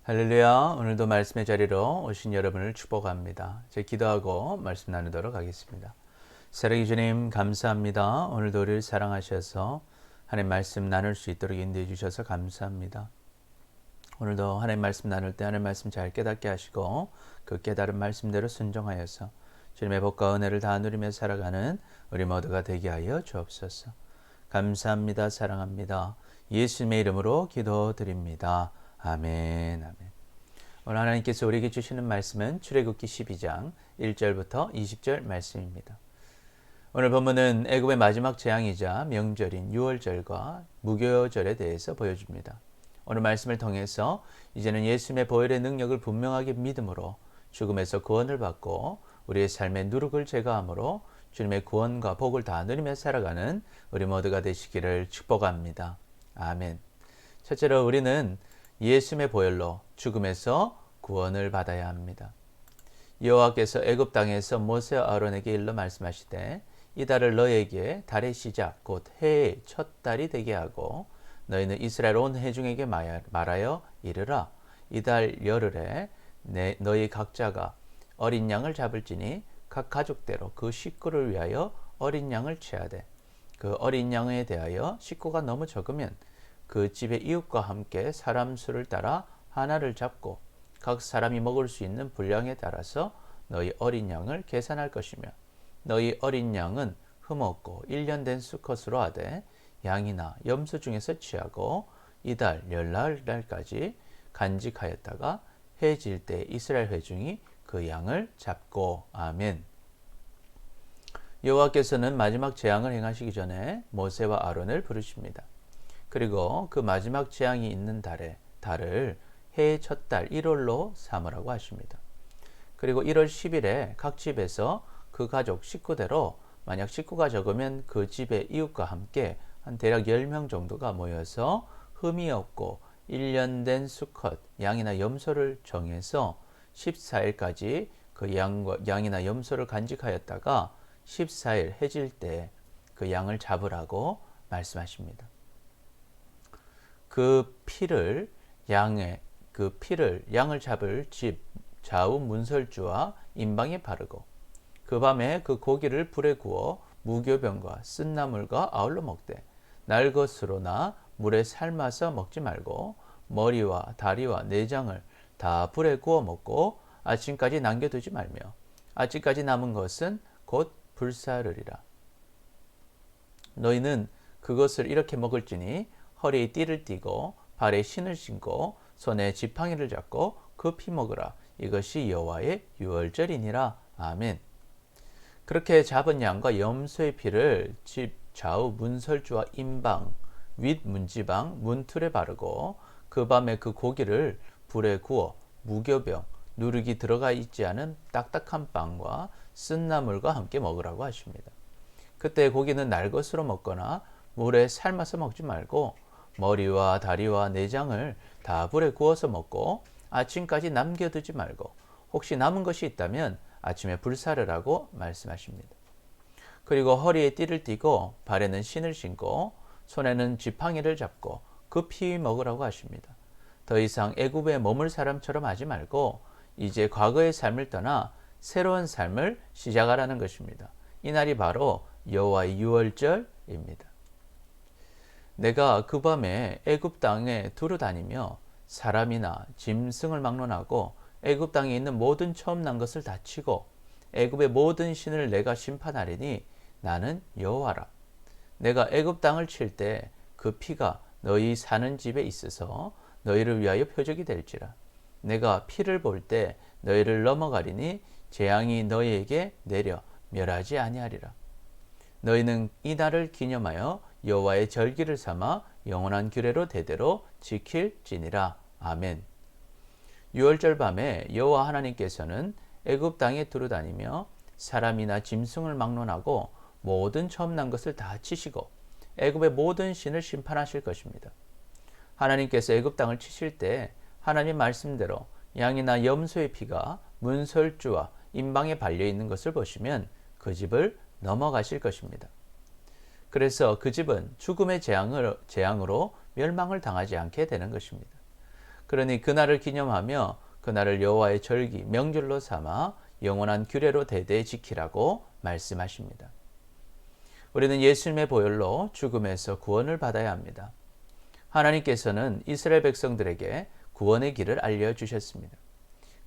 할렐루야. 오늘도 말씀의 자리로 오신 여러분을 축복합니다. 제 기도하고 말씀 나누도록 하겠습니다. 사랑해 주님 감사합니다. 오늘도 우리를 사랑하셔서 하나님 말씀 나눌 수 있도록 인도해 주셔서 감사합니다. 오늘도 하나님 말씀 나눌 때 하나님 말씀 잘 깨닫게 하시고 그 깨달은 말씀대로 순종하여서 주님의 복과 은혜를 다 누리며 살아가는 우리 모두가 되게 하여 주옵소서. 감사합니다. 사랑합니다. 예수님의 이름으로 기도드립니다. 아멘. 아멘. 오늘 하나님께서 우리에게 주시는 말씀은 출애굽기 12장 1절부터 20절 말씀입니다. 오늘 본문은 애굽의 마지막 재앙이자 명절인 유월절과 무교절에 대해서 보여줍니다. 오늘 말씀을 통해서 이제는 예수님의 보혈의 능력을 분명하게 믿음으로 죽음에서 구원을 받고 우리의 삶의 누룩을 제거함으로 주님의 구원과 복을 다 누리며 살아가는 우리 모두가 되시기를 축복합니다. 아멘. 첫째로 우리는 예수님의 보혈로 죽음에서 구원을 받아야 합니다. 여호와께서 애굽 땅에서 모세와 아론에게 일러 말씀하시되 이 달을 너에게 달의 시작 곧 해의 첫 달이 되게 하고 너희는 이스라엘 온 회중에게 말하여 이르라. 이 달 열흘에 너희 각자가 어린 양을 잡을지니 각 가족대로 그 식구를 위하여 어린 양을 취하되 그 어린 양에 대하여 식구가 너무 적으면 그 집의 이웃과 함께 사람 수를 따라 하나를 잡고 각 사람이 먹을 수 있는 분량에 따라서 너희 어린 양을 계산할 것이며 너희 어린 양은 흠없고 1년 된 수컷으로 하되 양이나 염소 중에서 취하고 이달 열날까지 간직하였다가 해 질 때 이스라엘 회중이 그 양을 잡고. 아멘. 여호와께서는 마지막 재앙을 행하시기 전에 모세와 아론을 부르십니다. 그리고 그 마지막 재앙이 있는 달을 해의 첫 달 1월로 삼으라고 하십니다. 그리고 1월 10일에 각 집에서 그 가족 식구대로 만약 식구가 적으면 그 집의 이웃과 함께 한 대략 10명 정도가 모여서 흠이 없고 1년 된 수컷 양이나 염소를 정해서 14일까지 그 양이나 염소를 간직하였다가 14일 해질 때 그 양을 잡으라고 말씀하십니다. 그 피를 양을 잡을 집 좌우 문설주와 임방에 바르고 그 밤에 그 고기를 불에 구워 무교병과 쓴나물과 아울러 먹되 날 것으로나 물에 삶아서 먹지 말고 머리와 다리와 내장을 다 불에 구워 먹고 아침까지 남겨두지 말며 아침까지 남은 것은 곧 불사르리라. 너희는 그것을 이렇게 먹을지니 허리에 띠를 띠고 발에 신을 신고 손에 지팡이를 잡고 급히 먹으라. 이것이 여호와의 유월절이니라. 아멘. 그렇게 잡은 양과 염소의 피를 집 좌우 문설주와 임방, 윗 문지방, 문틀에 바르고 그 밤에 그 고기를 불에 구워 무교병, 누룩이 들어가 있지 않은 딱딱한 빵과 쓴나물과 함께 먹으라고 하십니다. 그때 고기는 날 것으로 먹거나 물에 삶아서 먹지 말고 머리와 다리와 내장을 다 불에 구워서 먹고 아침까지 남겨두지 말고 혹시 남은 것이 있다면 아침에 불사르라고 말씀하십니다. 그리고 허리에 띠를 띠고 발에는 신을 신고 손에는 지팡이를 잡고 급히 먹으라고 하십니다. 더 이상 애굽에 머물 사람처럼 하지 말고 이제 과거의 삶을 떠나 새로운 삶을 시작하라는 것입니다. 이 날이 바로 여호와의 유월절입니다. 내가 그 밤에 애굽 땅에 두루 다니며 사람이나 짐승을 막론하고 애굽 땅에 있는 모든 처음 난 것을 다 치고 애굽의 모든 신을 내가 심판하리니 나는 여호와라. 내가 애굽 땅을 칠 때 그 피가 너희 사는 집에 있어서 너희를 위하여 표적이 될지라. 내가 피를 볼 때 너희를 넘어가리니 재앙이 너희에게 내려 멸하지 아니하리라. 너희는 이 날을 기념하여 여호와의 절기를 삼아 영원한 규례로 대대로 지킬지니라. 아멘. 유월절 밤에 여호와 하나님께서는 애굽 땅에 두루다니며 사람이나 짐승을 막론하고 모든 처음 난 것을 다 치시고 애굽의 모든 신을 심판하실 것입니다. 하나님께서 애굽 땅을 치실 때 하나님 말씀대로 양이나 염소의 피가 문설주와 임방에 발려 있는 것을 보시면 그 집을 넘어가실 것입니다. 그래서 그 집은 죽음의 재앙으로 멸망을 당하지 않게 되는 것입니다. 그러니 그날을 기념하며 그날을 여호와의 절기, 명절로 삼아 영원한 규례로 대대에 지키라고 말씀하십니다. 우리는 예수님의 보혈로 죽음에서 구원을 받아야 합니다. 하나님께서는 이스라엘 백성들에게 구원의 길을 알려주셨습니다.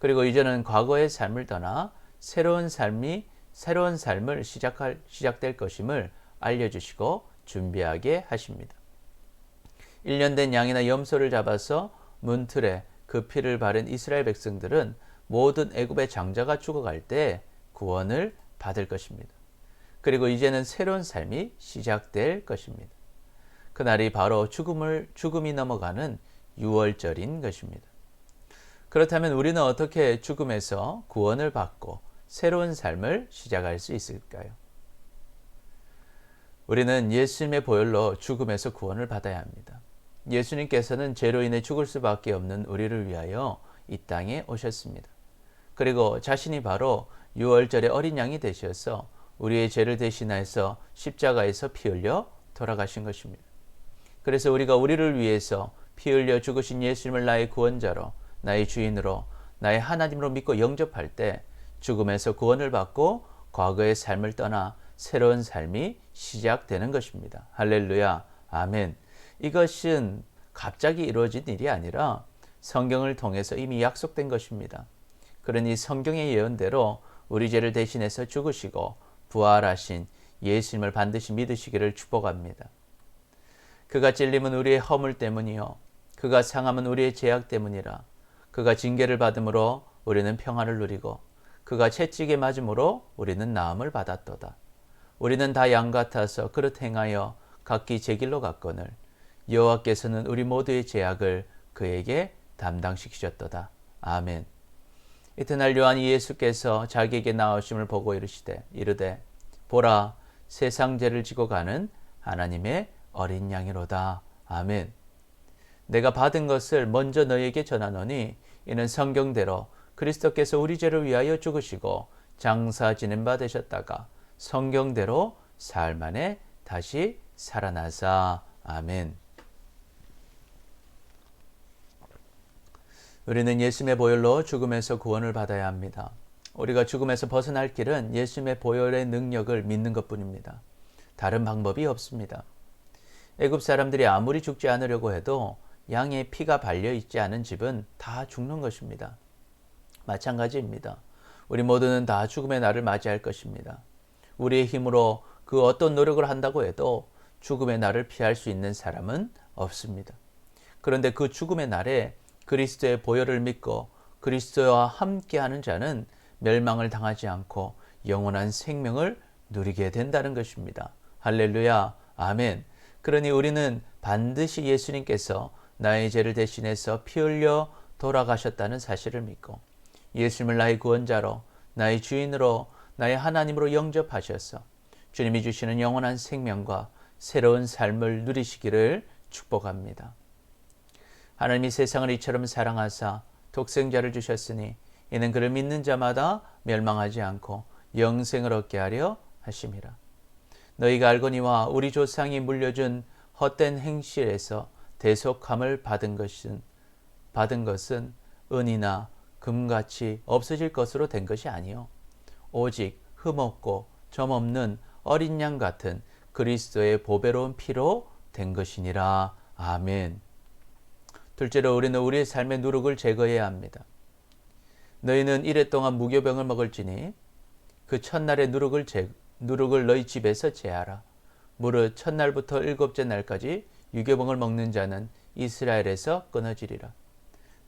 그리고 이제는 과거의 삶을 떠나 새로운 삶을 시작될 것임을 알려주시고 준비하게 하십니다. 1년 된 양이나 염소를 잡아서 문틀에 그 피를 바른 이스라엘 백성들은 모든 애굽의 장자가 죽어갈 때 구원을 받을 것입니다. 그리고 이제는 새로운 삶이 시작될 것입니다. 그날이 바로 죽음이 넘어가는 유월절인 것입니다. 그렇다면 우리는 어떻게 죽음에서 구원을 받고 새로운 삶을 시작할 수 있을까요? 우리는 예수님의 보혈로 죽음에서 구원을 받아야 합니다. 예수님께서는 죄로 인해 죽을 수밖에 없는 우리를 위하여 이 땅에 오셨습니다. 그리고 자신이 바로 유월절의 어린 양이 되셔서 우리의 죄를 대신해서 십자가에서 피 흘려 돌아가신 것입니다. 그래서 우리가 우리를 위해서 피 흘려 죽으신 예수님을 나의 구원자로, 나의 주인으로, 나의 하나님으로 믿고 영접할 때 죽음에서 구원을 받고 과거의 삶을 떠나 새로운 삶이 시작되는 것입니다. 할렐루야, 아멘. 이것은 갑자기 이루어진 일이 아니라 성경을 통해서 이미 약속된 것입니다. 그러니 성경의 예언대로 우리 죄를 대신해서 죽으시고 부활하신 예수님을 반드시 믿으시기를 축복합니다. 그가 찔림은 우리의 허물 때문이요 그가 상함은 우리의 죄악 때문이라. 그가 징계를 받음으로 우리는 평안을 누리고 그가 채찍에 맞음으로 우리는 나음을 받았도다. 우리는 다 양 같아서 그릇 행하여 각기 제 길로 갔거늘 여호와께서는 우리 모두의 죄악을 그에게 담당시키셨도다. 아멘. 이튿날 요한이 예수께서 자기에게 나오심을 보고 이르되 보라 세상 죄를 지고 가는 하나님의 어린 양이로다. 아멘. 내가 받은 것을 먼저 너희에게 전하노니 이는 성경대로 그리스도께서 우리 죄를 위하여 죽으시고 장사 지낸 바 되셨다가 성경대로 사흘 만에 다시 살아나사. 아멘. 우리는 예수님의 보혈로 죽음에서 구원을 받아야 합니다. 우리가 죽음에서 벗어날 길은 예수님의 보혈의 능력을 믿는 것뿐입니다. 다른 방법이 없습니다. 애굽 사람들이 아무리 죽지 않으려고 해도 양의 피가 발려 있지 않은 집은 다 죽는 것입니다. 마찬가지입니다. 우리 모두는 다 죽음의 날을 맞이할 것입니다. 우리의 힘으로 그 어떤 노력을 한다고 해도 죽음의 날을 피할 수 있는 사람은 없습니다. 그런데 그 죽음의 날에 그리스도의 보혈을 믿고 그리스도와 함께하는 자는 멸망을 당하지 않고 영원한 생명을 누리게 된다는 것입니다. 할렐루야, 아멘. 그러니 우리는 반드시 예수님께서 나의 죄를 대신해서 피 흘려 돌아가셨다는 사실을 믿고 예수님을 나의 구원자로, 나의 주인으로, 나의 하나님으로 영접하셔서 주님이 주시는 영원한 생명과 새로운 삶을 누리시기를 축복합니다. 하나님이 세상을 이처럼 사랑하사 독생자를 주셨으니 이는 그를 믿는 자마다 멸망하지 않고 영생을 얻게 하려 하심이라. 너희가 알거니와 우리 조상이 물려준 헛된 행실에서 대속함을 받은 것은 은이나 금같이 없어질 것으로 된 것이 아니요 오직 흠없고 점없는 어린 양 같은 그리스도의 보배로운 피로 된 것이니라. 아멘. 둘째로 우리는 우리의 삶의 누룩을 제거해야 합니다. 너희는 이래 동안 무교병을 먹을지니 그 첫날의 누룩을 너희 집에서 제하라. 무릇 첫날부터 일곱째 날까지 유교병을 먹는 자는 이스라엘에서 끊어지리라.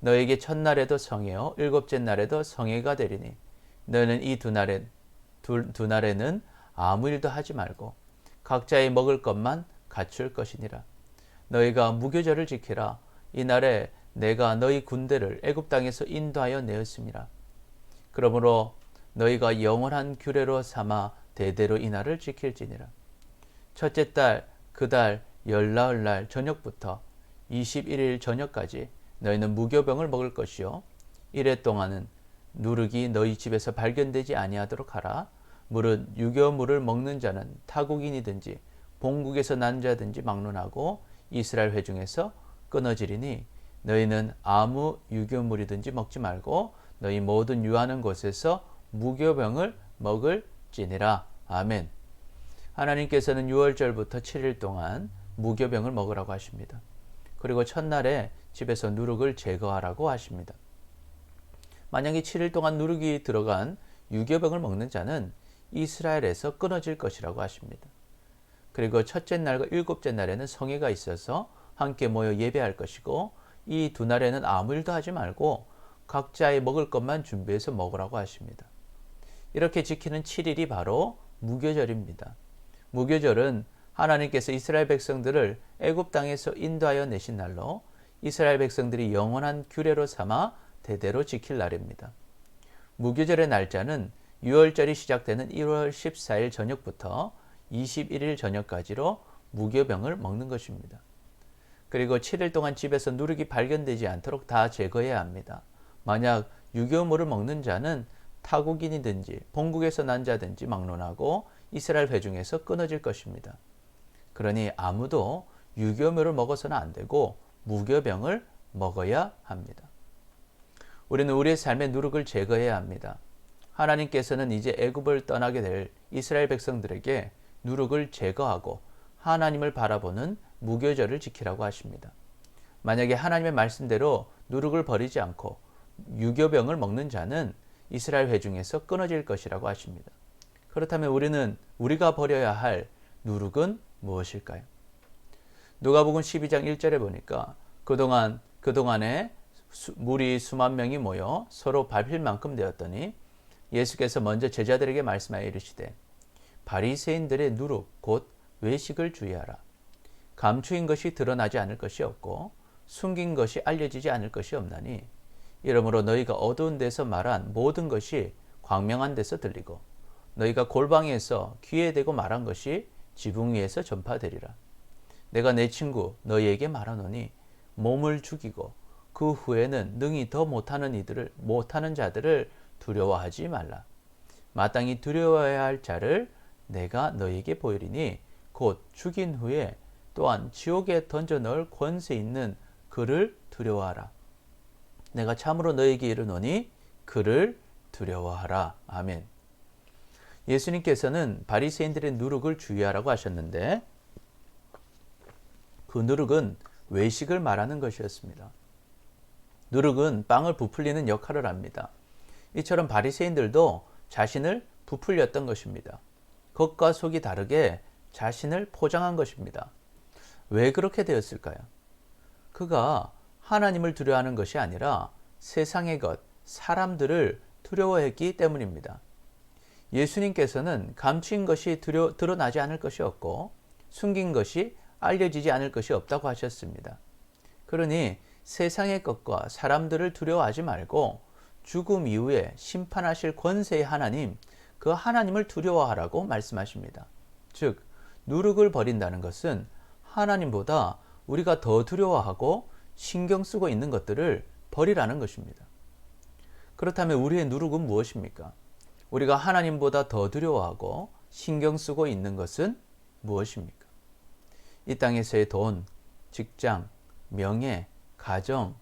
너에게 첫날에도 성회요 일곱째 날에도 성회가 되리니 너희는 이 두 날에는 아무 일도 하지 말고 각자의 먹을 것만 갖출 것이니라. 너희가 무교절을 지키라. 이 날에 내가 너희 군대를 애굽 땅에서 인도하여 내었음이라. 그러므로 너희가 영원한 규례로 삼아 대대로 이 날을 지킬지니라. 첫째 달 그 달 열나흘 날 저녁부터 21일 저녁까지 너희는 무교병을 먹을 것이요 이래 동안은 누룩이 너희 집에서 발견되지 아니하도록 하라. 무릇 유교물을 먹는 자는 타국인이든지 본국에서 난 자든지 막론하고 이스라엘 회중에서 끊어지리니 너희는 아무 유교물이든지 먹지 말고 너희 모든 유하는 곳에서 무교병을 먹을지니라. 아멘. 하나님께서는 6월절부터 7일 동안 무교병을 먹으라고 하십니다. 그리고 첫날에 집에서 누룩을 제거하라고 하십니다. 만약에 7일 동안 누룩이 들어간 유교병을 먹는 자는 이스라엘에서 끊어질 것이라고 하십니다. 그리고 첫째 날과 일곱째 날에는 성회가 있어서 함께 모여 예배할 것이고 이 두 날에는 아무 일도 하지 말고 각자의 먹을 것만 준비해서 먹으라고 하십니다. 이렇게 지키는 7일이 바로 무교절입니다. 무교절은 하나님께서 이스라엘 백성들을 애굽 땅에서 인도하여 내신 날로 이스라엘 백성들이 영원한 규례로 삼아 대대로 지킬 날입니다. 무교절의 날짜는 6월절이 시작되는 1월 14일 저녁부터 21일 저녁까지로 무교병을 먹는 것입니다. 그리고 7일 동안 집에서 누룩이 발견되지 않도록 다 제거해야 합니다. 만약 유교물을 먹는 자는 타국인이든지 본국에서 난 자든지 막론하고 이스라엘 회중에서 끊어질 것입니다. 그러니 아무도 유교물을 먹어서는 안 되고 무교병을 먹어야 합니다. 우리는 우리의 삶의 누룩을 제거해야 합니다. 하나님께서는 이제 애굽을 떠나게 될 이스라엘 백성들에게 누룩을 제거하고 하나님을 바라보는 무교절을 지키라고 하십니다. 만약에 하나님의 말씀대로 누룩을 버리지 않고 유교병을 먹는 자는 이스라엘 회중에서 끊어질 것이라고 하십니다. 그렇다면 우리가 버려야 할 누룩은 무엇일까요? 누가복음 12장 1절에 보니까 그동안에 무리 수만 명이 모여 서로 밟힐 만큼 되었더니 예수께서 먼저 제자들에게 말씀하여 이르시되 바리새인들의 누룩 곧 외식을 주의하라. 감추인 것이 드러나지 않을 것이 없고 숨긴 것이 알려지지 않을 것이 없나니 이러므로 너희가 어두운 데서 말한 모든 것이 광명한 데서 들리고 너희가 골방에서 귀에 대고 말한 것이 지붕 위에서 전파되리라. 내가 내 친구 너희에게 말하노니 몸을 죽이고 그 후에는 능히 더 못하는 자들을 두려워하지 말라. 마땅히 두려워해야 할 자를 내가 너희에게 보이리니 곧 죽인 후에 또한 지옥에 던져 넣을 권세 있는 그를 두려워하라. 내가 참으로 너희에게 이르노니 그를 두려워하라. 아멘. 예수님께서는 바리새인들의 누룩을 주의하라고 하셨는데 그 누룩은 외식을 말하는 것이었습니다. 누룩은 빵을 부풀리는 역할을 합니다. 이처럼 바리새인들도 자신을 부풀렸던 것입니다. 겉과 속이 다르게 자신을 포장한 것입니다. 왜 그렇게 되었을까요? 그가 하나님을 두려워하는 것이 아니라 세상의 것, 사람들을 두려워했기 때문입니다. 예수님께서는 감추인 것이 드러나지 않을 것이 없고 숨긴 것이 알려지지 않을 것이 없다고 하셨습니다. 그러니 세상의 것과 사람들을 두려워하지 말고 죽음 이후에 심판하실 권세의 하나님, 그 하나님을 두려워하라고 말씀하십니다. 즉, 누룩을 버린다는 것은 하나님보다 우리가 더 두려워하고 신경 쓰고 있는 것들을 버리라는 것입니다. 그렇다면 우리의 누룩은 무엇입니까? 우리가 하나님보다 더 두려워하고 신경 쓰고 있는 것은 무엇입니까? 이 땅에서의 돈, 직장, 명예, 가정,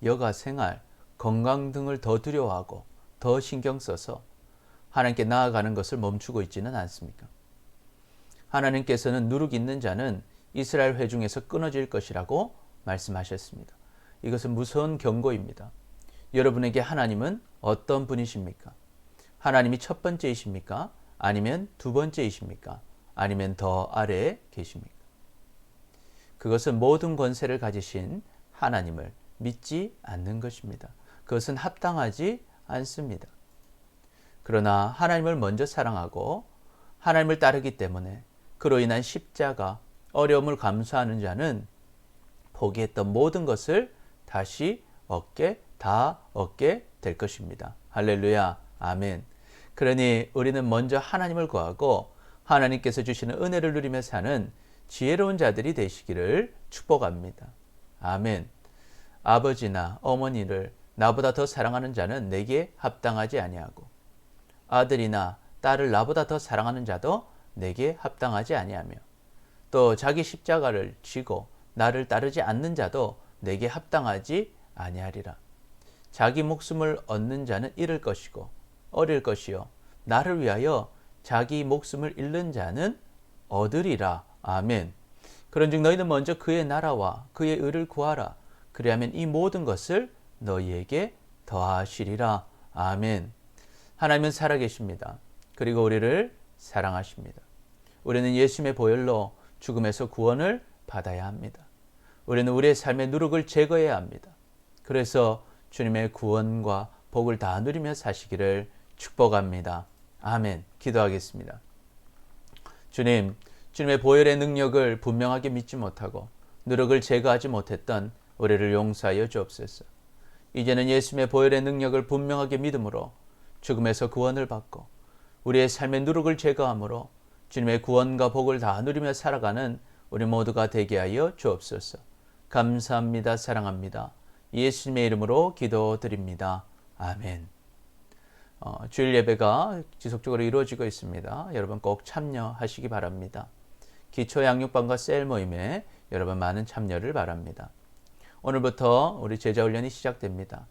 여가 생활, 건강 등을 더 두려워하고 더 신경 써서 하나님께 나아가는 것을 멈추고 있지는 않습니까? 하나님께서는 누룩 있는 자는 이스라엘 회중에서 끊어질 것이라고 말씀하셨습니다. 이것은 무서운 경고입니다. 여러분에게 하나님은 어떤 분이십니까? 하나님이 첫 번째이십니까? 아니면 두 번째이십니까? 아니면 더 아래에 계십니까? 그것은 모든 권세를 가지신 하나님을 믿지 않는 것입니다. 그것은 합당하지 않습니다. 그러나 하나님을 먼저 사랑하고 하나님을 따르기 때문에 그로 인한 십자가, 어려움을 감수하는 자는 포기했던 모든 것을 다시 얻게 될 것입니다. 할렐루야, 아멘. 그러니 우리는 먼저 하나님을 구하고 하나님께서 주시는 은혜를 누리며 사는 지혜로운 자들이 되시기를 축복합니다. 아멘. 아버지나 어머니를 나보다 더 사랑하는 자는 내게 합당하지 아니하고 아들이나 딸을 나보다 더 사랑하는 자도 내게 합당하지 아니하며 또 자기 십자가를 지고 나를 따르지 않는 자도 내게 합당하지 아니하리라. 자기 목숨을 얻는 자는 잃을 것이고 얻을 것이요 나를 위하여 자기 목숨을 잃는 자는 얻으리라. 아멘. 그런즉 너희는 먼저 그의 나라와 그의 의를 구하라. 그리하면 이 모든 것을 너희에게 더하시리라. 아멘. 하나님은 살아계십니다. 그리고 우리를 사랑하십니다. 우리는 예수님의 보혈로 죽음에서 구원을 받아야 합니다. 우리는 우리의 삶의 누룩을 제거해야 합니다. 그래서 주님의 구원과 복을 다 누리며 사시기를 축복합니다. 아멘. 기도하겠습니다. 주님, 주님의 보혈의 능력을 분명하게 믿지 못하고 누룩을 제거하지 못했던 우리를 용서하여 주옵소서. 이제는 예수님의 보혈의 능력을 분명하게 믿음으로 죽음에서 구원을 받고 우리의 삶의 누룩을 제거함으로 주님의 구원과 복을 다 누리며 살아가는 우리 모두가 되게 하여 주옵소서. 감사합니다. 사랑합니다. 예수님의 이름으로 기도드립니다. 아멘. 주일 예배가 지속적으로 이루어지고 있습니다. 여러분 꼭 참여하시기 바랍니다. 기초 양육반과 셀 모임에 여러분 많은 참여를 바랍니다. 오늘부터 우리 제자 훈련이 시작됩니다.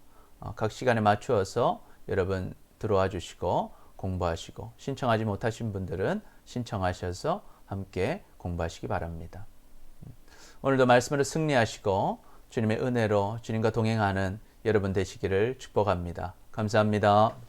각 시간에 맞추어서 여러분 들어와 주시고 공부하시고 신청하지 못하신 분들은 신청하셔서 함께 공부하시기 바랍니다. 오늘도 말씀으로 승리하시고 주님의 은혜로 주님과 동행하는 여러분 되시기를 축복합니다. 감사합니다.